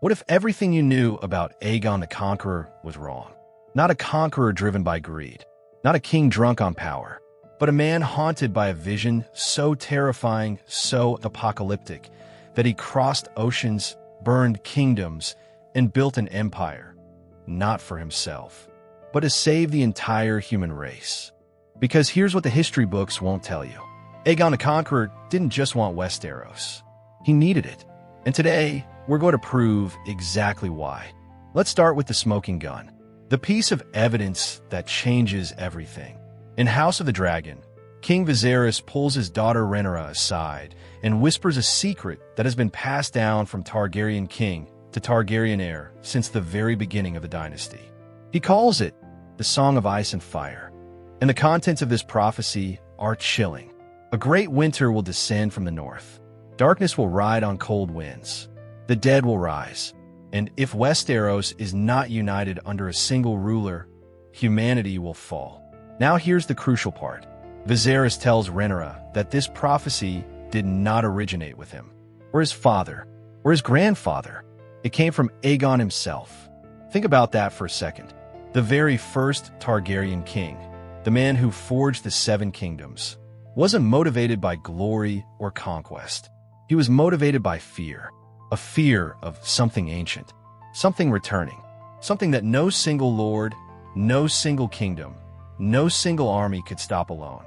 What if everything you knew about Aegon the Conqueror was wrong? Not a conqueror driven by greed, not a king drunk on power, but a man haunted by a vision so terrifying, so apocalyptic, that he crossed oceans, burned kingdoms, and built an empire, not for himself, but to save the entire human race. Because here's what the history books won't tell you. Aegon the Conqueror didn't just want Westeros. He needed it. And today, we're going to prove exactly why. Let's start with the smoking gun, the piece of evidence that changes everything. In House of the Dragon, King Viserys pulls his daughter Rhaenyra aside and whispers a secret that has been passed down from Targaryen king to Targaryen heir since the very beginning of the dynasty. He calls it the Song of Ice and Fire. And the contents of this prophecy are chilling. A great winter will descend from the north. Darkness will ride on cold winds. The dead will rise. And if Westeros is not united under a single ruler, humanity will fall. Now here's the crucial part. Viserys tells Rhaenyra that this prophecy did not originate with him, or his father, or his grandfather. It came from Aegon himself. Think about that for a second. The very first Targaryen king, the man who forged the Seven Kingdoms, wasn't motivated by glory or conquest. He was motivated by fear, a fear of something ancient, something returning, something that no single lord, no single kingdom, no single army could stop alone.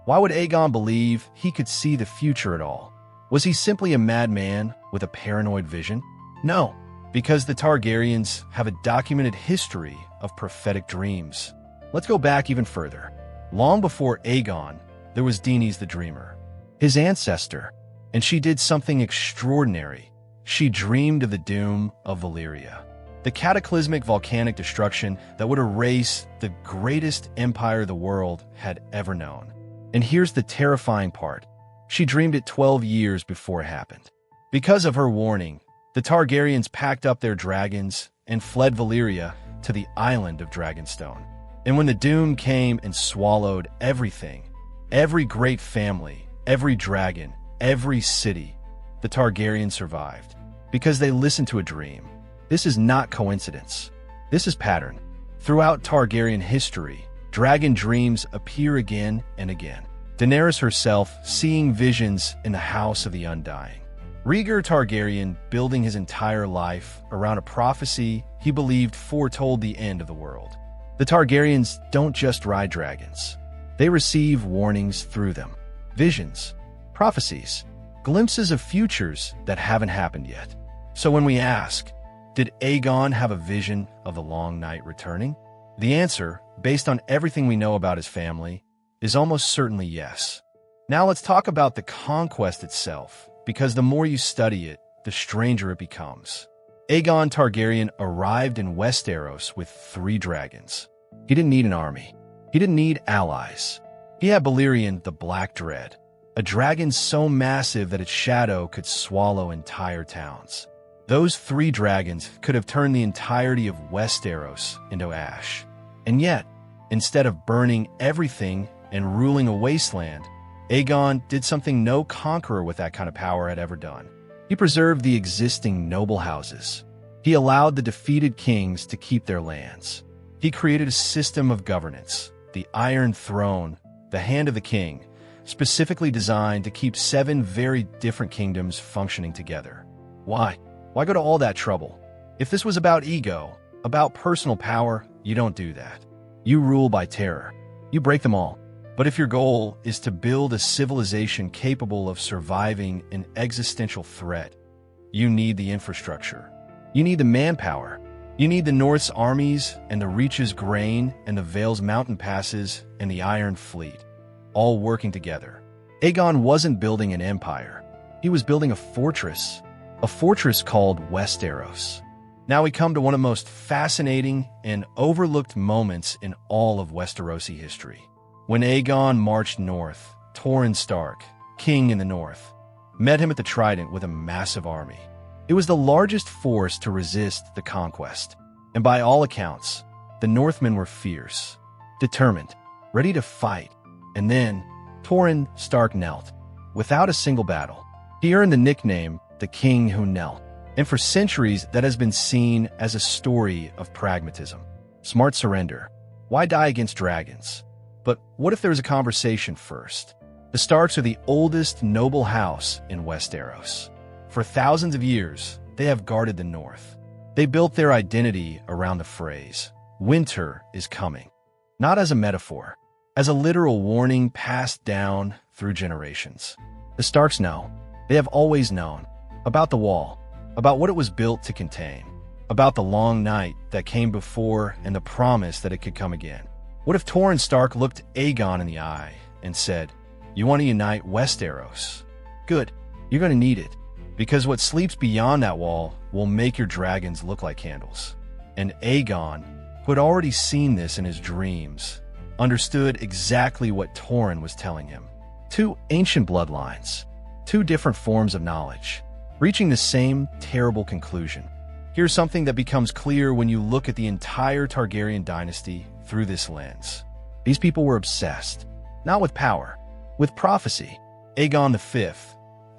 Why would Aegon believe he could see the future at all? Was he simply a madman with a paranoid vision? No, because the Targaryens have a documented history of prophetic dreams. Let's go back even further. Long before Aegon, there was Daenys the Dreamer, his ancestor, and she did something extraordinary. She dreamed of the doom of Valyria, the cataclysmic volcanic destruction that would erase the greatest empire the world had ever known. And here's the terrifying part. She dreamed it 12 years before it happened. Because of her warning, the Targaryens packed up their dragons and fled Valyria to the island of Dragonstone. And when the doom came and swallowed everything, every great family, every dragon, every city, the Targaryens survived because they listened to a dream. This is not coincidence. This is pattern. Throughout Targaryen history, dragon dreams appear again and again. Daenerys herself seeing visions in the House of the Undying. Rhaegar Targaryen building his entire life around a prophecy he believed foretold the end of the world. The Targaryens don't just ride dragons. They receive warnings through them. Visions, prophecies, glimpses of futures that haven't happened yet. So when we ask, did Aegon have a vision of the Long Night returning? The answer, based on everything we know about his family, is almost certainly yes. Now let's talk about the conquest itself, because the more you study it, the stranger it becomes. Aegon Targaryen arrived in Westeros with 3 dragons. He didn't need an army. He didn't need allies. He had Balerion the Black Dread, a dragon so massive that its shadow could swallow entire towns. Those 3 dragons could have turned the entirety of Westeros into ash. And yet, instead of burning everything and ruling a wasteland, Aegon did something no conqueror with that kind of power had ever done. He preserved the existing noble houses. He allowed the defeated kings to keep their lands. He created a system of governance, the Iron Throne, the Hand of the King, specifically designed to keep 7 very different kingdoms functioning together. Why? Why go to all that trouble? If this was about ego, about personal power, you don't do that. You rule by terror. You break them all. But if your goal is to build a civilization capable of surviving an existential threat, you need the infrastructure. You need the manpower. You need the North's armies and the Reach's grain and the Vale's mountain passes and the Iron Fleet, all working together. Aegon wasn't building an empire. He was building a fortress called Westeros. Now we come to one of the most fascinating and overlooked moments in all of Westerosi history. When Aegon marched north, Torrhen Stark, king in the north, met him at the Trident with a massive army. It was the largest force to resist the conquest. And by all accounts, the Northmen were fierce, determined, ready to fight. And then, Torrhen Stark knelt, without a single battle. He earned the nickname, the King Who Knelt. And for centuries, that has been seen as a story of pragmatism. Smart surrender. Why die against dragons? But what if there was a conversation first? The Starks are the oldest noble house in Westeros. For thousands of years, they have guarded the north. They built their identity around the phrase, "Winter is coming." Not as a metaphor, as a literal warning passed down through generations. The Starks know, they have always known, about the wall, about what it was built to contain, about the long night that came before and the promise that it could come again. What if Torrhen Stark looked Aegon in the eye and said, "You want to unite Westeros? Good, you're going to need it, because what sleeps beyond that wall will make your dragons look like candles." And Aegon, who had already seen this in his dreams, understood exactly what Torrhen was telling him. Two ancient bloodlines, two different forms of knowledge, reaching the same terrible conclusion. Here's something that becomes clear when you look at the entire Targaryen dynasty through this lens. These people were obsessed, not with power, with prophecy. Aegon V,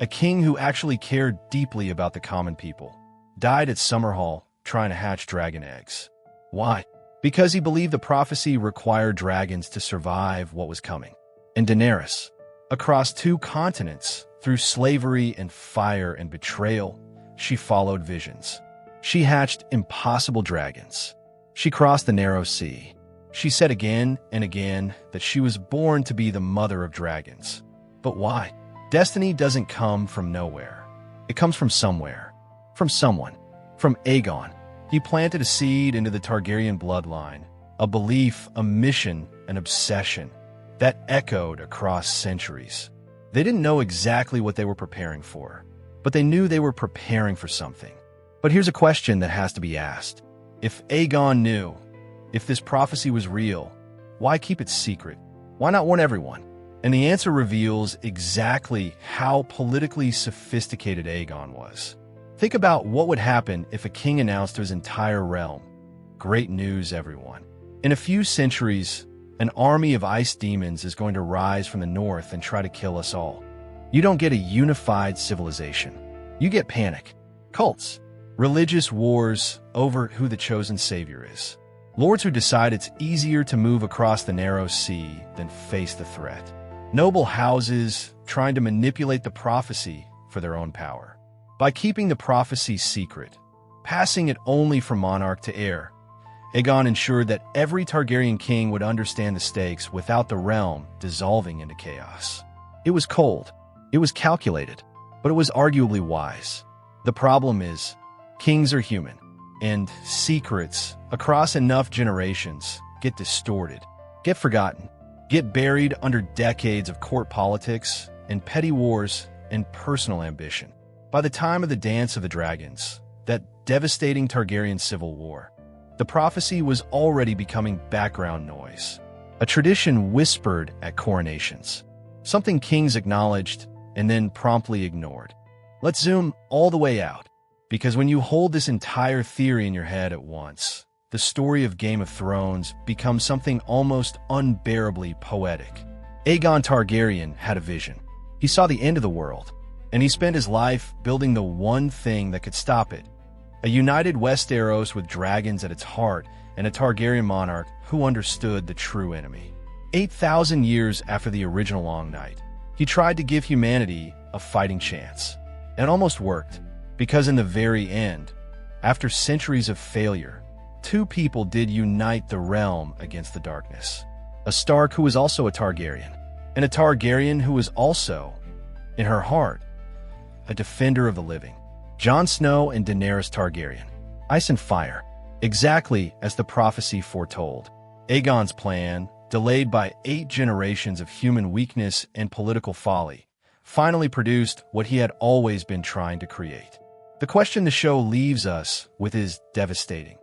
a king who actually cared deeply about the common people, died at Summerhall trying to hatch dragon eggs. Why? Because he believed the prophecy required dragons to survive what was coming. And Daenerys, across 2 continents, through slavery and fire and betrayal, she followed visions. She hatched impossible dragons. She crossed the narrow sea. She said again and again that she was born to be the mother of dragons. But why? Destiny doesn't come from nowhere. It comes from somewhere. From someone. From Aegon. He planted a seed into the Targaryen bloodline, a belief, a mission, an obsession that echoed across centuries. They didn't know exactly what they were preparing for, but they knew they were preparing for something. But here's a question that has to be asked. If Aegon knew, if this prophecy was real, why keep it secret? Why not warn everyone? And the answer reveals exactly how politically sophisticated Aegon was. Think about what would happen if a king announced to his entire realm, "Great news, everyone. In a few centuries, an army of ice demons is going to rise from the north and try to kill us all." You don't get a unified civilization. You get panic, cults, religious wars over who the chosen savior is. Lords who decide it's easier to move across the narrow sea than face the threat. Noble houses trying to manipulate the prophecy for their own power. By keeping the prophecy secret, passing it only from monarch to heir, Aegon ensured that every Targaryen king would understand the stakes without the realm dissolving into chaos. It was cold, it was calculated, but it was arguably wise. The problem is, kings are human, and secrets across enough generations get distorted, get forgotten, get buried under decades of court politics and petty wars and personal ambition. By the time of the Dance of the Dragons, that devastating Targaryen civil war, the prophecy was already becoming background noise, a tradition whispered at coronations, something kings acknowledged and then promptly ignored. Let's zoom all the way out, because when you hold this entire theory in your head at once, the story of Game of Thrones becomes something almost unbearably poetic. Aegon Targaryen had a vision. He saw the end of the world, and he spent his life building the one thing that could stop it. A united Westeros with dragons at its heart and a Targaryen monarch who understood the true enemy. 8,000 years after the original Long Night, he tried to give humanity a fighting chance. It almost worked, because in the very end, after centuries of failure, 2 people did unite the realm against the darkness. A Stark who was also a Targaryen, and a Targaryen who was also, in her heart, a defender of the living. Jon Snow and Daenerys Targaryen. Ice and fire. Exactly as the prophecy foretold. Aegon's plan, delayed by 8 generations of human weakness and political folly, finally produced what he had always been trying to create. The question the show leaves us with is devastating.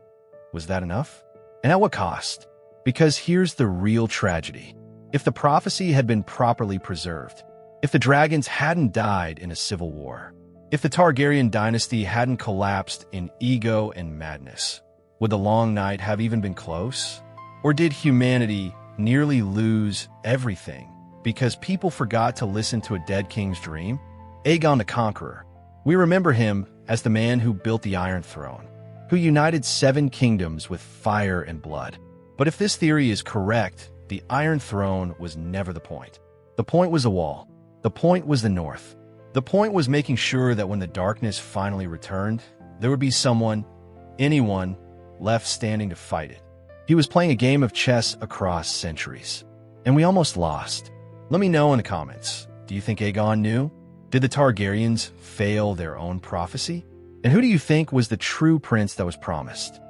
Was that enough? And at what cost? Because here's the real tragedy. If the prophecy had been properly preserved, if the dragons hadn't died in a civil war, if the Targaryen dynasty hadn't collapsed in ego and madness, would the Long Night have even been close? Or did humanity nearly lose everything because people forgot to listen to a dead king's dream? Aegon the Conqueror. We remember him as the man who built the Iron Throne, who united 7 kingdoms with fire and blood. But if this theory is correct, the Iron Throne was never the point. The point was a wall. The point was the North. The point was making sure that when the darkness finally returned, there would be someone, anyone, left standing to fight it. He was playing a game of chess across centuries. And we almost lost. Let me know in the comments. Do you think Aegon knew? Did the Targaryens fail their own prophecy? And who do you think was the true prince that was promised?